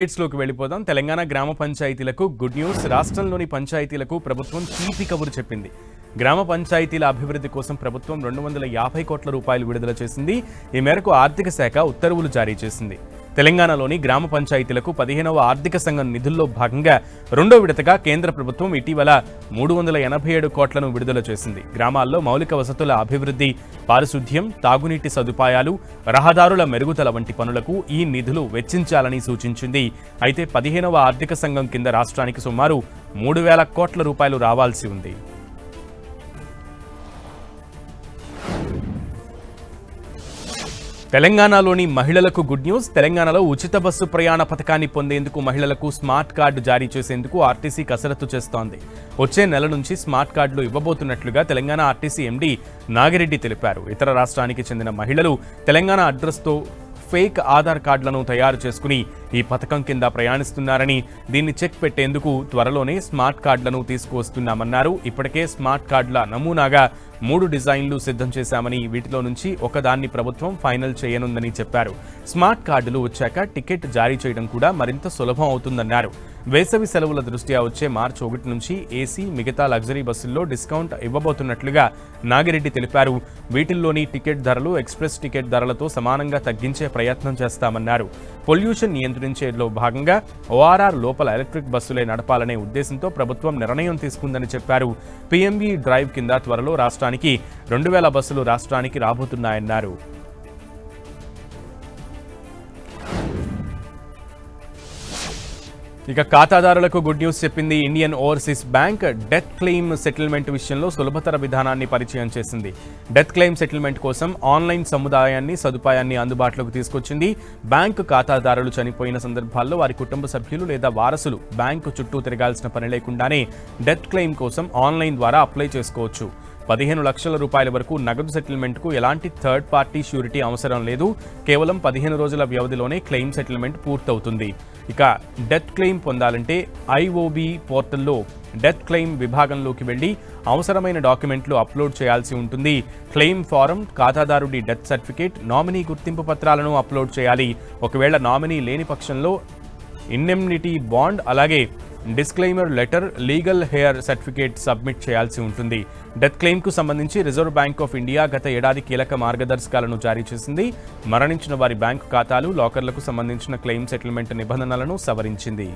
లోకి వెళ్ళిపోదాం. తెలంగాణ గ్రామ పంచాయతీలకు గుడ్ న్యూస్. రాష్ట్రంలోని పంచాయతీలకు ప్రభుత్వం తీపి కబురు చెప్పింది. గ్రామ పంచాయతీల అభివృద్ధి కోసం ప్రభుత్వం 250 కోట్ల రూపాయలు విడుదల చేసింది. ఈ మేరకు ఆర్థిక శాఖ ఉత్తర్వులు జారీ చేసింది. తెలంగాణలోని గ్రామ పంచాయతీలకు 15వ ఆర్థిక సంఘం నిధుల్లో భాగంగా రెండో విడతగా కేంద్ర ప్రభుత్వం ఇటీవల 387 కోట్లను విడుదల చేసింది. గ్రామాల్లో మౌలిక వసతుల అభివృద్ధి, పారిశుద్ధ్యం, తాగునీటి సదుపాయాలు, రహదారుల మెరుగుదల వంటి పనులకు ఈ నిధులు వెచ్చించాలని సూచించింది. అయితే 15వ ఆర్థిక సంఘం కింద రాష్ట్రానికి సుమారు 3,000 కోట్ల రూపాయలు రావాల్సి ఉంది. తెలంగాణలోని మహిళలకు గుడ్ న్యూస్. తెలంగాణలో ఉచిత బస్సు ప్రయాణ పథకాన్ని పొందేందుకు మహిళలకు స్మార్ట్ కార్డు జారీ చేసేందుకు ఆర్టీసీ కసరత్తు చేస్తోంది. వచ్చే నెల నుంచి స్మార్ట్ కార్డులు ఇవ్వబోతున్నట్లుగా తెలంగాణ ఆర్టీసీ ఎండీ నాగిరెడ్డి తెలిపారు. ఇతర రాష్ట్రానికి చెందిన మహిళలు తెలంగాణ అడ్రస్తో ఫేక్ ఆధార్ కార్డులను తయారు చేసుకుని ఈ పథకం కింద ప్రయాణిస్తున్నారని, దీన్ని చెక్ పెట్టేందుకు త్వరలోనే స్మార్ట్ కార్డులను తీసుకువస్తున్నామన్నారు. ఇప్పటికే స్మార్ట్ కార్డుల నమూనాగా 3 డిజైన్లు సిద్ధం చేశామని, వీటిలో నుంచి ఒకదాన్ని ప్రభుత్వం ఫైనల్ చేయనుందని చెప్పారు. స్మార్ట్ కార్డులు వచ్చాక టికెట్ జారీ చేయడం కూడా మరింత సులభం అవుతుందన్నారు. వేసవి సెలవుల దృష్ట్యా వచ్చే మార్చి 1 నుంచి ఏసీ, మిగతా లగ్జరీ బస్సుల్లో డిస్కౌంట్ ఇవ్వబోతున్నట్లుగా నాగిరెడ్డి తెలిపారు. వీటిల్లోని టికెట్ ధరలు ఎక్స్ప్రెస్ టికెట్ ధరలతో సమానంగా తగ్గించే ప్రయత్నం చేస్తామన్నారు. పొల్యూషన్ నియంత్రించేలో భాగంగా ఓఆర్ఆర్ లోపల ఎలక్ట్రిక్ బస్సులే నడపాలనే ఉద్దేశంతో ప్రభుత్వం నిర్ణయం తీసుకుందని చెప్పారు. పీఎంవీ డ్రైవ్ కింద త్వరలో రాష్ట్రానికి 2,000 బస్సులు రాష్ట్రానికి రాబోతున్నాయన్నారు. ఇక ఖాతాదారులకు గుడ్ న్యూస్ చెప్పింది Indian overseas bank. Death claim settlement విషయంలో సులభతర విధానాన్ని పరిచయం చేసింది. డెత్ క్లెయిమ్ సెటిల్మెంట్ కోసం ఆన్లైన్ సదుపాయాన్ని అందుబాటులోకి తీసుకొచ్చింది. బ్యాంకు ఖాతాదారులు చనిపోయిన సందర్భాల్లో వారి కుటుంబ సభ్యులు లేదా వారసులు బ్యాంకు చుట్టూ తిరగాల్సిన పని లేకుండానే డెత్ క్లెయిమ్ కోసం ఆన్లైన్ ద్వారా అప్లై చేసుకోవచ్చు. 15 లక్షల రూపాయల వరకు నగదు సెటిల్మెంట్కు ఎలాంటి థర్డ్ పార్టీ ష్యూరిటీ అవసరం లేదు. కేవలం 15 రోజుల వ్యవధిలోనే క్లెయిమ్ సెటిల్మెంట్ పూర్తవుతుంది. ఇక డెత్ క్లెయిమ్ పొందాలంటే ఐఓబి పోర్టల్లో డెత్ క్లెయిమ్ విభాగంలోకి వెళ్లి అవసరమైన డాక్యుమెంట్లు అప్లోడ్ చేయాల్సి ఉంటుంది. క్లెయిమ్ ఫారం, ఖాతాదారుడి డెత్ సర్టిఫికేట్, నామినీ గుర్తింపు పత్రాలను అప్లోడ్ చేయాలి. ఒకవేళ నామినీ లేని పక్షంలో ఇండెమ్నిటీ బాండ్, అలాగే disclaimer letter, legal heir certificate submit చేయాల్సి ఉంటుంది. డెత్ క్లెయిమ్కు సంబంధించి రిజర్వ్ బ్యాంక్ ఆఫ్ ఇండియా గత ఏడాది కీలక మార్గదర్శకాలను జారీ చేసింది. మరణించిన వారి బ్యాంకు ఖాతాలు, లాకర్లకు సంబంధించిన క్లెయిమ్ సెటిల్మెంట్ నిబంధనలను సవరించింది.